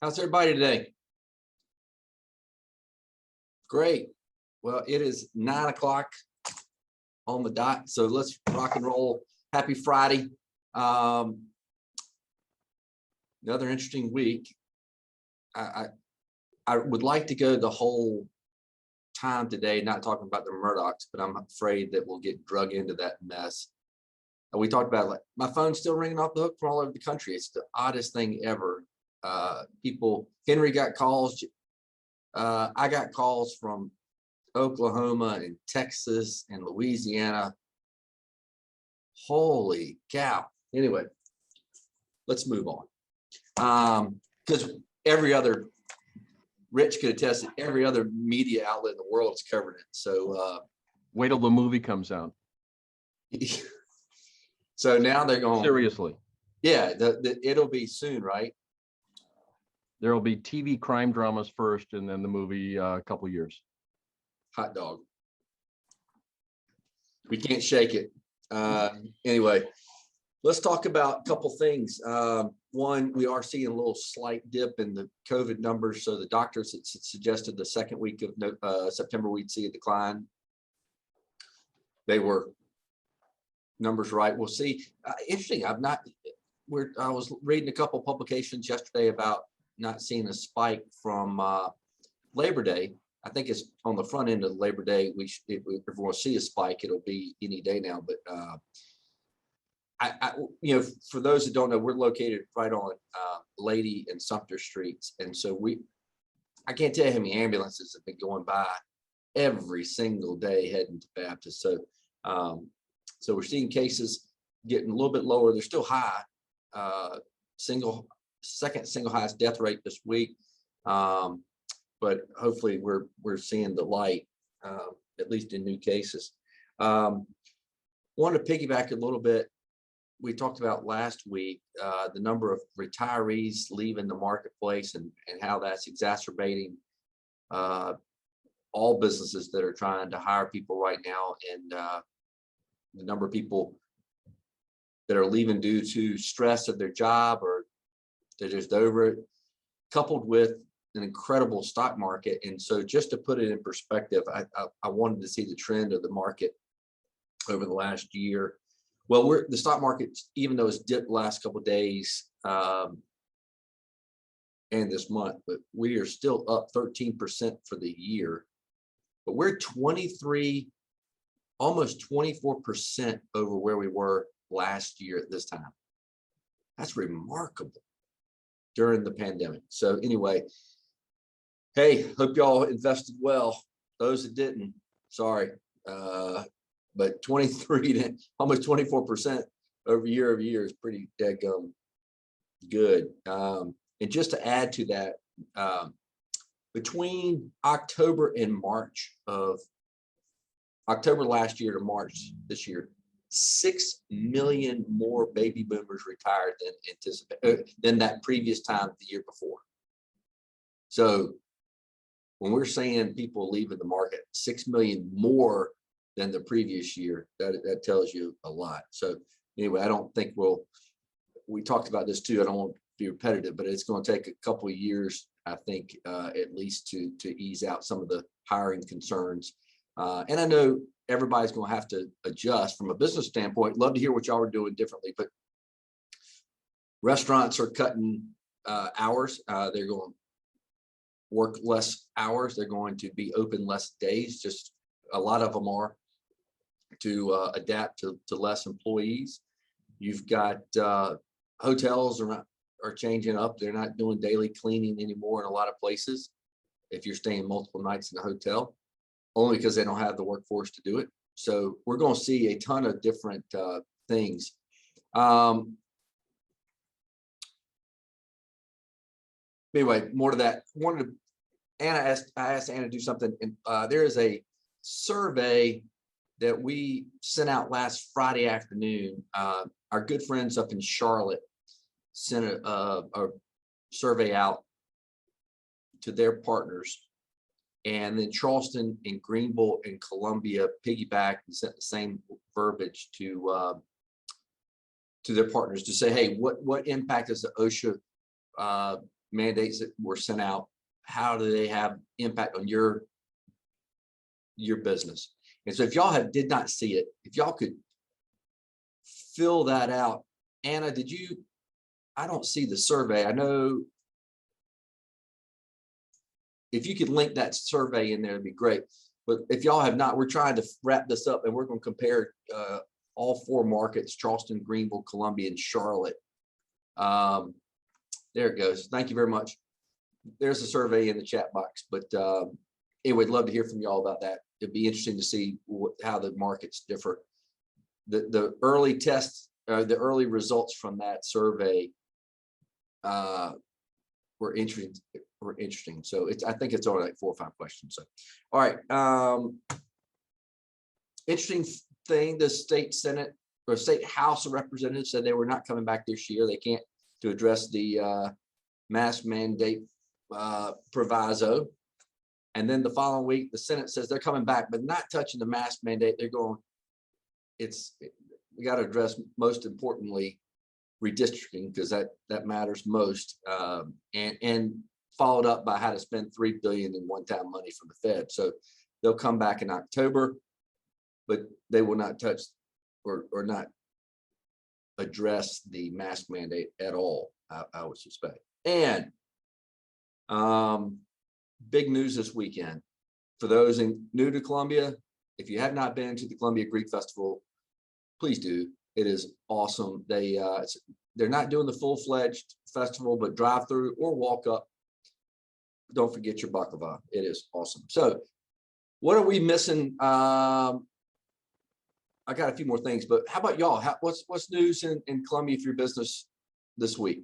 How's everybody today? Great. Well, it is 9 o'clock on the dot, so let's rock and roll. Happy Friday. Another interesting week. I would like to go the whole time today, not talking about the Murdochs, but I'm afraid that we'll get drug into that mess. We talked about, like, my phone's still ringing off the hook from all over the country. It's the oddest thing ever. Henry got calls. I got calls from Oklahoma and Texas and Louisiana. Holy cow. Anyway, let's move on. Because every other, Rich could attest that every other media outlet in the world is covering it. So wait till the movie comes out. So now they're going, seriously. Yeah, it'll be soon, right? There will be TV crime dramas first, and then the movie a couple of years. Hot dog. We can't shake it. Anyway, let's talk about a couple things. One, we are seeing a little slight dip in the COVID numbers. So the doctors suggested the second week of September we'd see a decline. They were numbers right. We'll see. Interesting. I was reading a couple publications yesterday about not seeing a spike from Labor Day. I think it's on the front end of Labor Day. If we want to see a spike, it'll be any day now. But for those that don't know, we're located right on Lady and Sumter Streets, and so I can't tell you how many ambulances have been going by every single day heading to Baptist. So we're seeing cases getting a little bit lower. They're still high. Second single highest death rate this week. But hopefully we're seeing the light, at least in new cases. Wanted to piggyback a little bit. We talked about last week the number of retirees leaving the marketplace and how that's exacerbating all businesses that are trying to hire people right now, and the number of people that are leaving due to stress of their job or they're just over it, coupled with an incredible stock market. And so just to put it in perspective, I wanted to see the trend of the market over the last year. Well, the stock market, even though it's dipped the last couple of days and this month, but we are still up 13% for the year. But we're almost 24% over where we were last year at this time. That's remarkable during the pandemic. So anyway, hey, hope y'all invested well. Those that didn't, sorry. But 23 to almost 24% over year is pretty daggum good. And just to add to that, between October last year to March this year, 6 million more baby boomers retired than anticipated than that previous time the year before. So when we're saying people leaving the market, 6 million more than the previous year, that tells you a lot. So anyway, I don't think we talked about this too. I don't want to be repetitive, but it's going to take a couple of years, I think, at least to ease out some of the hiring concerns. And I know everybody's going to have to adjust from a business standpoint. Love to hear what y'all are doing differently, but restaurants are cutting hours. They're going to work less hours. They're going to be open less days. Just a lot of them are to adapt to less employees. You've got hotels are changing up. They're not doing daily cleaning anymore in a lot of places if you're staying multiple nights in a hotel, only because they don't have the workforce to do it. So we're going to see a ton of different things. Anyway, more to that. I asked Anna to do something, and there is a survey that we sent out last Friday afternoon. Our good friends up in Charlotte sent a survey out to their partners, and then Charleston and Greenville and Columbia piggybacked and sent the same verbiage to their partners to say, hey, what impact does the OSHA mandates that were sent out, how do they have impact on your business? And so if y'all did not see it, if y'all could fill that out. Anna, I don't see the survey. I know if you could link that survey in there, it'd be great. But if y'all have not, we're trying to wrap this up, and we're going to compare all 4 markets: Charleston, Greenville, Columbia, and Charlotte. There it goes. Thank you very much. There's a survey in the chat box, but we'd love to hear from y'all about that. It'd be interesting to see how the markets differ. The early tests, the early results from that survey were interesting. So I think it's only like 4 or 5 questions. So, all right. Interesting thing, the state Senate or state House of Representatives said they were not coming back this year. They can't, to address the mask mandate proviso. And then the following week, the Senate says they're coming back, but not touching the mask mandate. They're going, we got to address, most importantly, redistricting, because that matters most, and followed up by how to spend $3 billion in one-time money from the Fed. So they'll come back in October, but they will not touch or not address the mask mandate at all, I would suspect. And big news this weekend for those new to Columbia. If you have not been to the Columbia Greek Festival, please do. It is awesome. They're not doing the full-fledged festival, but drive through or walk up. Don't forget your baklava. It is awesome. So what are we missing? I got a few more things, but how about y'all? What's news in Columbia for your business this week?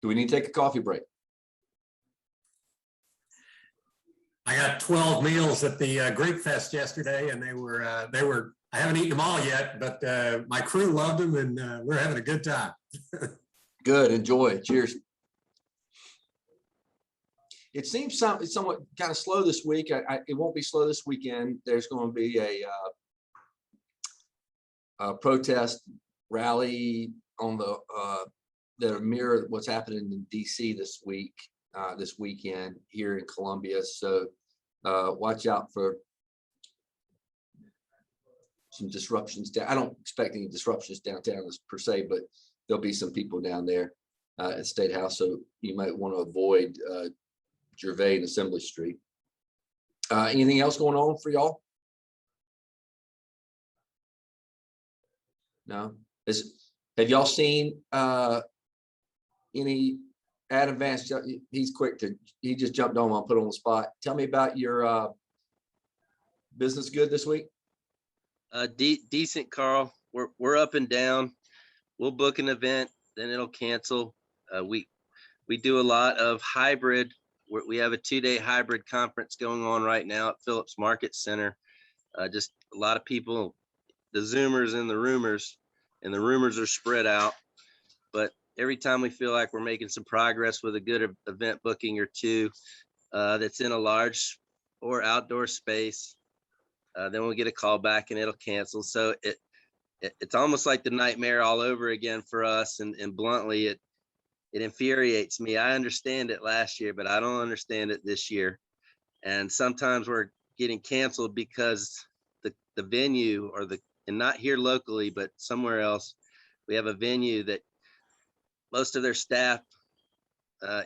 Do we need to take a coffee break? I got 12 meals at the Greek Fest yesterday, and they were. I haven't eaten them all yet, but my crew loved them, and we're having a good time. Good, enjoy. Cheers. It seems it's somewhat kind of slow this week. It won't be slow this weekend. There's going to be a protest rally on the that mirror what's happening in DC this weekend here in Columbia. So watch out for some disruptions. I don't expect any disruptions downtown per se, but there'll be some people down there at State House. So you might want to avoid Gervais and Assembly Street. Anything else going on for y'all? No. Have y'all seen any Adam Vance? He's quick he just jumped on. I'll put on the spot. Tell me about your business good this week. Decent, Carl. We're up and down. We'll book an event, then it'll cancel. We do a lot of hybrid. We have a 2-day hybrid conference going on right now at Phillips Market Center. Just a lot of people, the Zoomers and the rumors are spread out. But every time we feel like we're making some progress with a good event booking or two that's in a large or outdoor space, then we'll get a call back and it'll cancel. So it's almost like the nightmare all over again for us. And bluntly, it infuriates me. I understand it last year, but I don't understand it this year. And sometimes we're getting canceled because the venue and not here locally, but somewhere else, we have a venue that most of their staff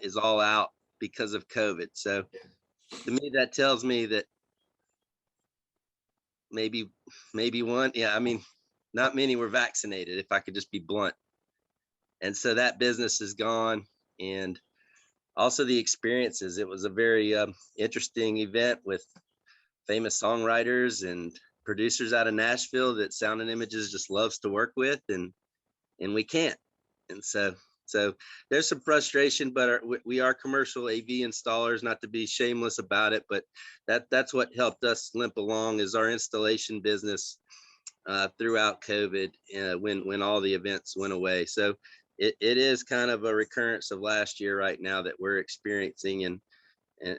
is all out because of COVID. So to me, that tells me that maybe one, not many were vaccinated, if I could just be blunt. And so that business is gone. And also the experiences. It was a very interesting event with famous songwriters and producers out of Nashville that Sound and Images just loves to work with, and we can't. And so there's some frustration, but we are commercial AV installers, not to be shameless about it, but that's what helped us limp along is our installation business throughout COVID when all the events went away. So it is kind of a recurrence of last year right now that we're experiencing, and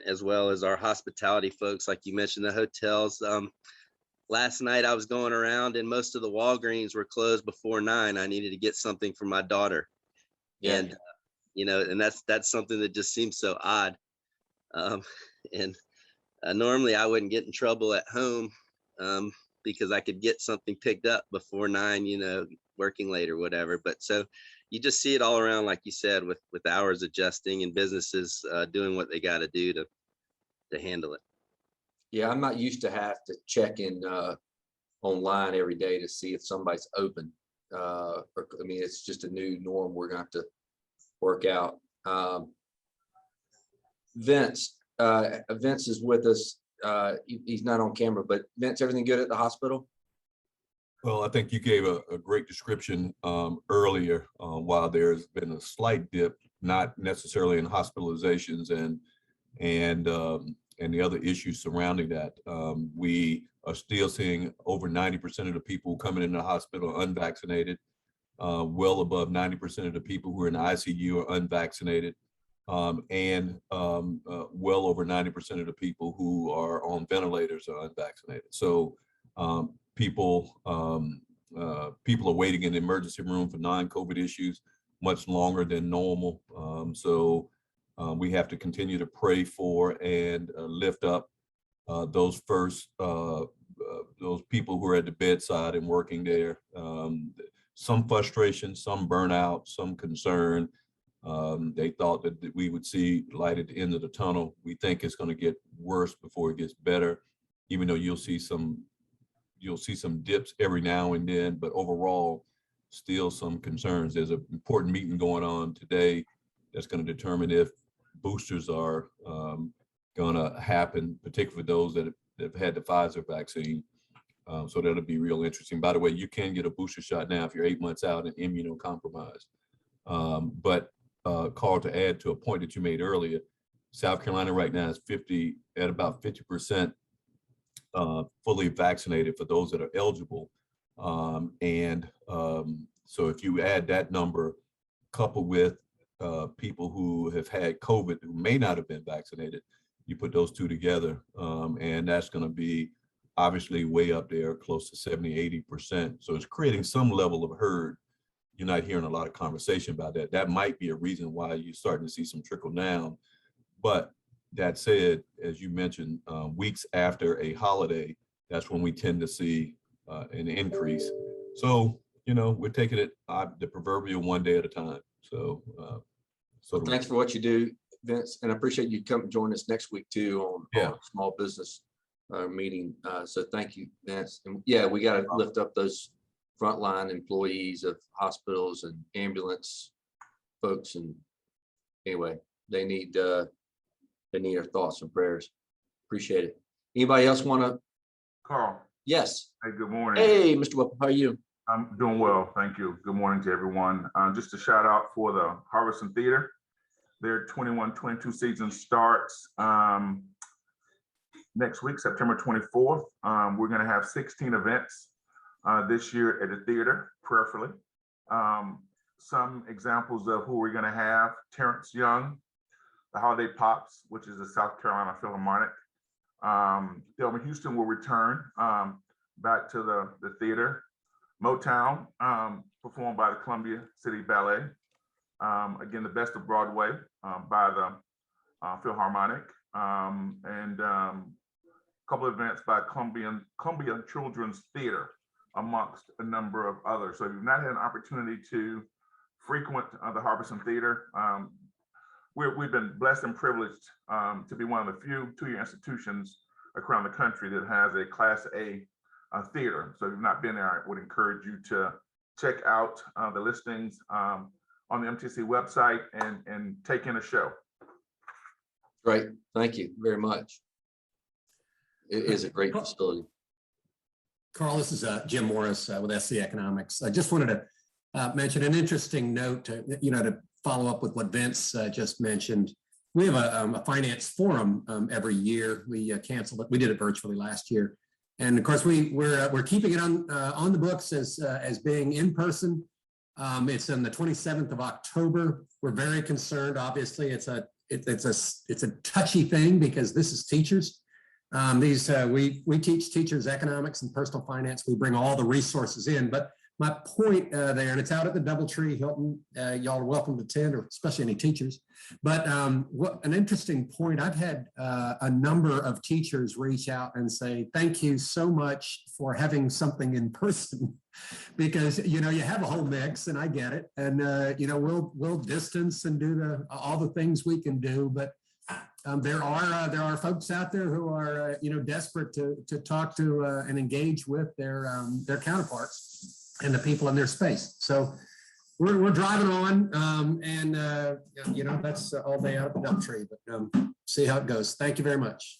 as well as our hospitality folks, like you mentioned, the hotels. last night I was going around and most of the Walgreens were closed before 9. I needed to get something for my daughter. Yeah. And, and that's something that just seems so odd. And normally I wouldn't get in trouble at home because I could get something picked up before 9, working late or whatever. But so you just see it all around, like you said, with hours adjusting and businesses doing what they got to do to handle it. Yeah, I'm not used to have to check in online every day to see if somebody's open. It's just a new norm we're gonna have to work out. Vince is with us. He's not on camera, but Vince, everything good at the hospital? Well, I think you gave a great description earlier. While there's been a slight dip, not necessarily in hospitalizations and the other issues surrounding that, we are still seeing over 90% of the people coming into the hospital unvaccinated. Well above 90% of the people who are in the ICU are unvaccinated, and well over 90% of the people who are on ventilators are unvaccinated. So people are waiting in the emergency room for non-COVID issues much longer than normal. So we have to continue to pray for and lift up those people who are at the bedside and working there. Some frustration, some burnout, some concern. They thought that we would see light at the end of the tunnel. We think it's going to get worse before it gets better, even though you'll see some dips every now and then, but overall, still some concerns. There's an important meeting going on today that's going to determine if boosters are going to happen, particularly those that have had the Pfizer vaccine. So that'll be real interesting. By the way, you can get a booster shot now if you're 8 months out and immunocompromised. But Carl, to add to a point that you made earlier, South Carolina right now is about 50% fully vaccinated for those that are eligible. So if you add that number coupled with people who have had COVID who may not have been vaccinated, you put those two together, and that's going to be obviously way up there, close to 70–80%. So it's creating some level of herd. You're not hearing a lot of conversation about that. That might be a reason why you're starting to see some trickle down. But that said, as you mentioned, weeks after a holiday, that's when we tend to see an increase. So, we're taking it the proverbial one day at a time. So, Thanks for what you do, Vince, and I appreciate you come join us next week too on small business meeting. So thank you, Vince. And yeah, we got to lift up those frontline employees of hospitals and ambulance folks. And anyway, they need our thoughts and prayers. Appreciate it. Anybody else want to? Carl. Yes. Hey, good morning. Hey, Mr. Whipple, how are you? I'm doing well, thank you. Good morning to everyone. Just a shout out for the Harvesting Theater. Their 21-22 season starts next week, September 24th. We're going to have 16 events this year at the theater, prayerfully. Some examples of who we're going to have: Terrence Young, the Holiday Pops, which is the South Carolina Philharmonic. Thelma Houston will return back to the theater. Motown, performed by the Columbia City Ballet. Again, the Best of Broadway by the Philharmonic. And a couple of events by Columbia Children's Theater, amongst a number of others. So if you've not had an opportunity to frequent the Harvesting Theater, we've been blessed and privileged to be one of the few two-year institutions around the country that has a Class A theater. So if you've not been there, I would encourage you to check out the listings on the MTC website and take in a show. Great, thank you very much. It is a great facility. Carl, this is Jim Morris with SC Economics. I just wanted to mention an interesting note to follow up with what Vince just mentioned. We have a finance forum every year. We canceled it. We did it virtually last year. And of course, we're keeping it on the books as being in person. It's on the 27th of October. We're very concerned. Obviously, it's a touchy thing because this is teachers. We teach teachers economics and personal finance. We bring all the resources in, but my point there, and it's out at the Doubletree Hilton. Y'all are welcome to attend, or especially any teachers. But what an interesting point. I've had a number of teachers reach out and say, thank you so much for having something in person, because, you know, you have a whole mix, and I get it. And, you know, we'll distance and do all the things we can do. But there are folks out there who are, you know, desperate to talk to and engage with their counterparts and the people in their space. So we're driving on, and you know, that's all day out of the Doubletree, but see how it goes. Thank you very much.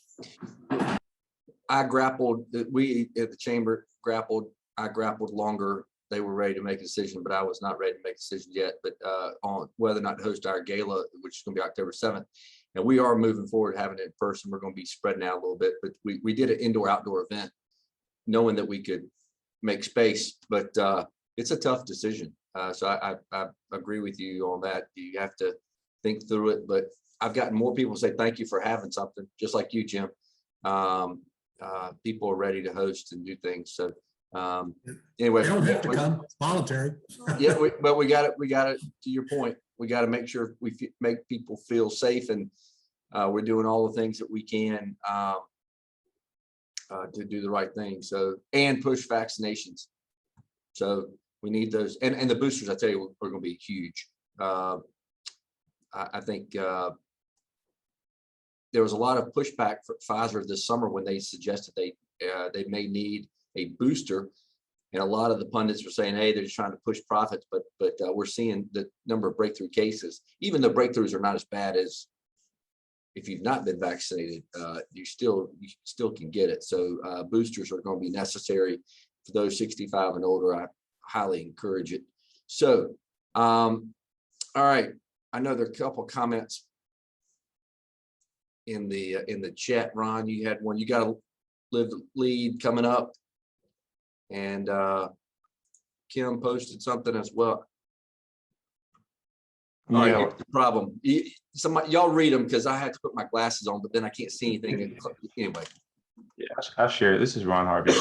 I grappled, we at the chamber I grappled longer. They were ready to make a decision, but I was not ready to make a decision yet, but on whether or not to host our gala, which is going to be October 7th. And we are moving forward, having it in person. We're going to be spreading out a little bit, but we did an indoor-outdoor event knowing that we could make space, but it's a tough decision. So I agree with you on that. You have to think through it, but I've gotten more people say thank you for having something, just like you, Jim. People are ready to host and do things. So anyway, They don't have to come. It's voluntary. Yeah, but we got it. To your point, we got to make sure we make people feel safe, and we're doing all the things that we can to do the right thing. So, and push vaccinations. So we need those, and the boosters, I tell you, are going to be huge. I think there was a lot of pushback for Pfizer this summer when they suggested they may need a booster, and a lot of the pundits were saying, hey, they're just trying to push profits, but we're seeing the number of breakthrough cases. Even the breakthroughs are not as bad as if you've not been vaccinated, you still can get it. So boosters are going to be necessary for those 65 and older. I highly encourage it. So, all right. I know there are a couple of comments in the chat. Ron, you had one. You got to live the lead coming up, and Kim posted something as well. All right, here's the problem. Y'all read them, because I had to put my glasses on, but then I can't see anything. Anyway. Yeah, I share it. This is Ron Harvey.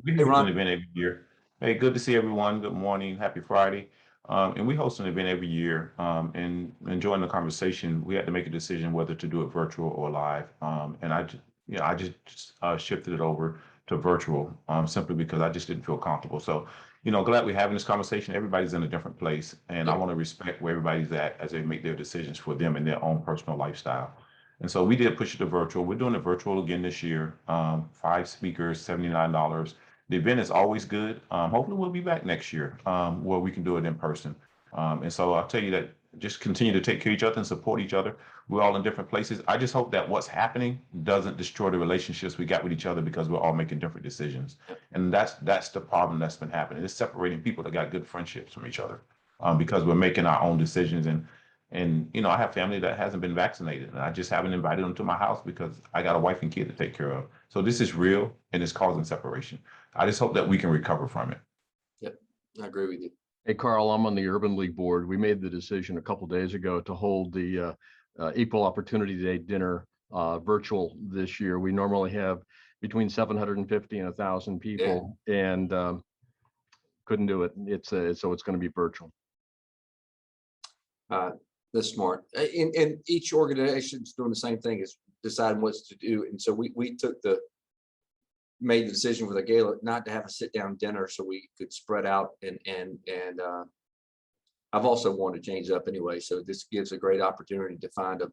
We Hey, host Ron. an event every year. Hey, good to see everyone. Good morning. Happy Friday. And we host an event every year. And enjoying the conversation, we had to make a decision whether to do it virtual or live. And I just shifted it over to virtual simply because I just didn't feel comfortable. So, glad we're having this conversation. Everybody's in a different place, and I want to respect where everybody's at as they make their decisions for them and their own personal lifestyle. And so we did push it to virtual. We're doing it virtual again this year. 5 speakers, $79. The event is always good. Hopefully we'll be back next year where we can do it in person. And so I'll tell you that just continue to take care of each other and support each other. We're all in different places. I just hope that what's happening doesn't destroy the relationships we got with each other, because we're all making different decisions. And that's the problem that's been happening. It's separating people that got good friendships from each other because we're making our own decisions. And I have family that hasn't been vaccinated, and I just haven't invited them to my house because I got a wife and kid to take care of. So this is real, and it's causing separation. I just hope that we can recover from it. Yep, I agree with you. Hey, Carl, I'm on the Urban League board. We made the decision a couple days ago to hold the Equal Opportunity Day dinner virtual this year. We normally have between 750 and 1,000 people, and couldn't do it. So it's going to be virtual. That's smart. And each organization is doing the same thing, is deciding what to do. And so we made the decision for the gala not to have a sit down dinner, so we could spread out. And I've also wanted to change it up anyway. So this gives a great opportunity to find a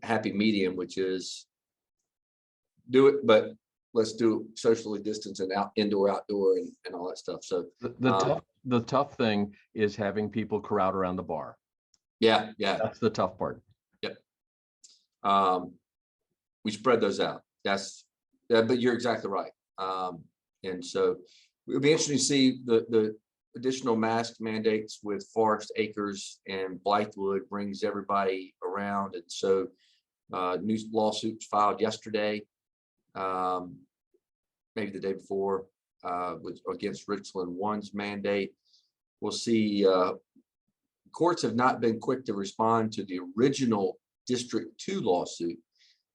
happy medium, which is do it, but let's do it socially distanced and indoor, outdoor, and all that stuff. So the tough thing is having people crowd around the bar. Yeah. That's the tough part. Yep. We spread those out. But you're exactly right. And so it'll be interesting to see the additional mask mandates with Forest Acres and Blythewood brings everybody around. And so new lawsuits filed yesterday, maybe the day before, against Richland One's mandate. We'll see. Courts have not been quick to respond to the original District 2 lawsuit.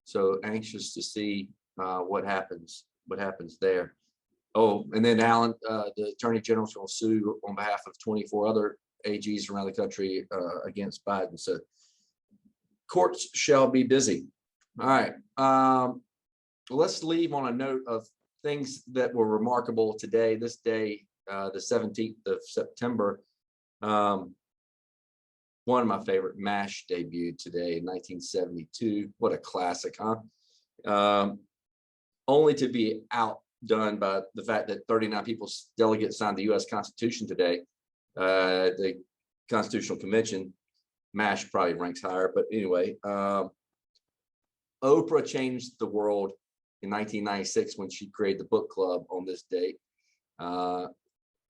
So anxious to see what happens there. Oh, and then Alan, the Attorney General's going to sue on behalf of 24 other AGs around the country against Biden. So courts shall be busy. All right. Let's leave on a note of things that were remarkable today, this day, the 17th of September. One of my favorite, MASH debuted today in 1972. What a classic, huh? Only to be outdone by the fact that 39 delegates signed the U.S. Constitution today. The Constitutional Convention, MASH probably ranks higher, but anyway, Oprah changed the world in 1996 when she created the book club on this date.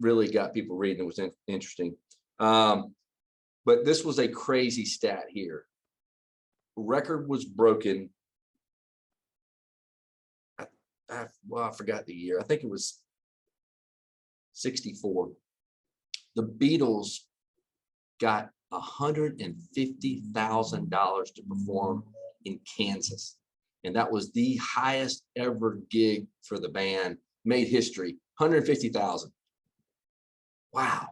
Really got people reading. It was interesting. But this was a crazy stat here. Record was broken. Well, I forgot the year. I think it was 64. The Beatles got $150,000 to perform in Kansas. And that was the highest ever gig for the band, made history, 150,000. Wow.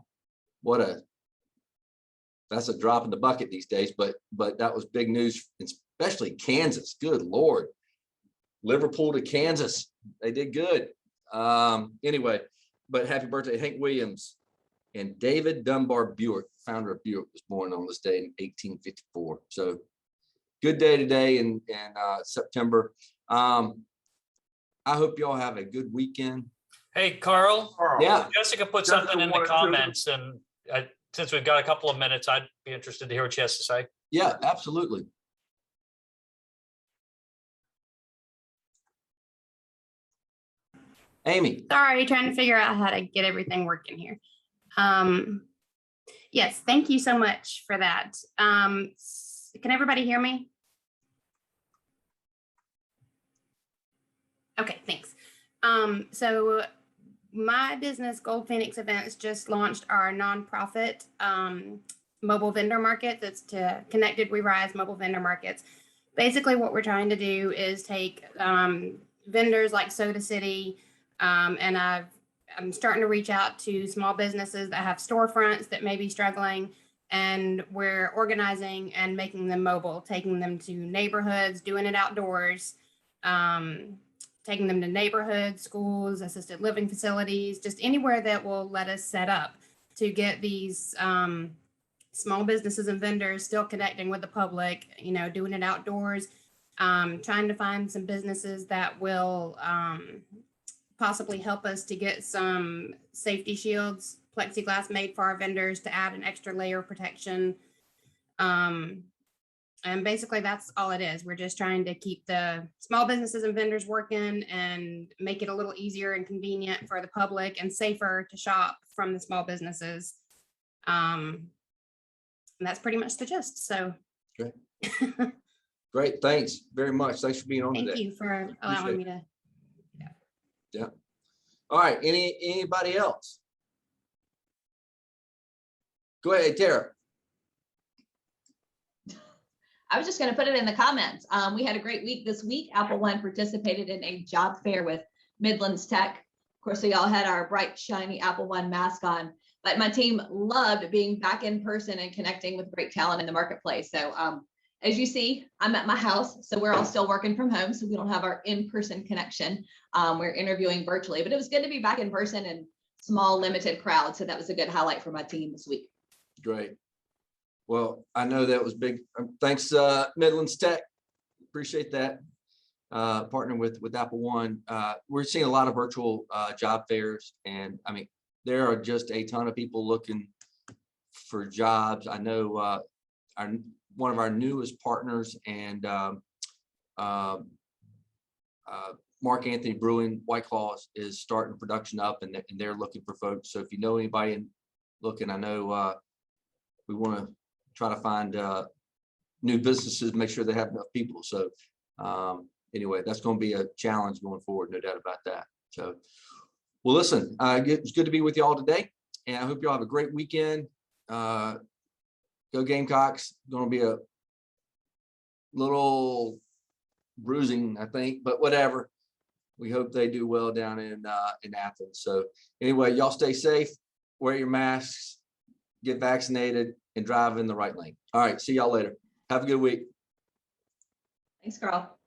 That's a drop in the bucket these days, but that was big news, especially Kansas. Good Lord. Liverpool to Kansas. They did good. Anyway, but happy birthday, Hank Williams. And David Dunbar Buick, founder of Buick, was born on this day in 1854. So good day today in September. I hope y'all have a good weekend. Hey, Carl. Yeah. Jessica put something in the comments, and since we've got a couple of minutes, I'd be interested to hear what she has to say. Yeah, absolutely. Amy. Sorry, trying to figure out how to get everything working here. Yes, thank you so much for that. Can everybody hear me? Okay, thanks. So my business, Gold Phoenix Events, just launched our nonprofit mobile vendor market that's to Connected We Rise mobile vendor markets. Basically, what we're trying to do is take vendors like Soda City, and I'm starting to reach out to small businesses that have storefronts that may be struggling, and we're organizing and making them mobile, taking them to neighborhoods, doing it outdoors, taking them to neighborhoods, schools, assisted living facilities, just anywhere that will let us set up to get these small businesses and vendors still connecting with the public, doing it outdoors, trying to find some businesses that will possibly help us to get some safety shields, plexiglass made for our vendors to add an extra layer of protection. And basically that's all it is. We're just trying to keep the small businesses and vendors working and make it a little easier and convenient for the public and safer to shop from the small businesses. And that's pretty much the gist. So great. Great. Thanks very much. Thanks for being on today. Thank you for allowing me to. Yeah. All right. Anybody else? Go ahead, Tara. I was just going to put it in the comments. We had a great week this week. Apple One participated in a job fair with Midlands Tech. Of course, we all had our bright, shiny Apple One mask on, but my team loved being back in person and connecting with great talent in the marketplace. So as you see, I'm at my house, so we're all still working from home, so we don't have our in-person connection. We're interviewing virtually, but it was good to be back in person and small, limited crowd. So that was a good highlight for my team this week. Great. Well, I know that was big. Thanks, Midlands Tech. Appreciate that. Partnering with Apple One. We're seeing a lot of virtual job fairs, and I mean, there are just a ton of people looking for jobs. I know one of our newest partners and Mark Anthony Brewing, White Claws, is starting production up, and they're looking for folks. So if you know anybody looking, I know we want to try to find new businesses, make sure they have enough people. So anyway, that's going to be a challenge going forward, no doubt about that. So, well, listen, it's good to be with you all today, and I hope you all have a great weekend. Go Gamecocks. Going to be a little bruising, I think, but whatever. We hope they do well down in Athens. So anyway, y'all stay safe, wear your masks, get vaccinated, and drive in the right lane. All right, see y'all later. Have a good week. Thanks, Carl.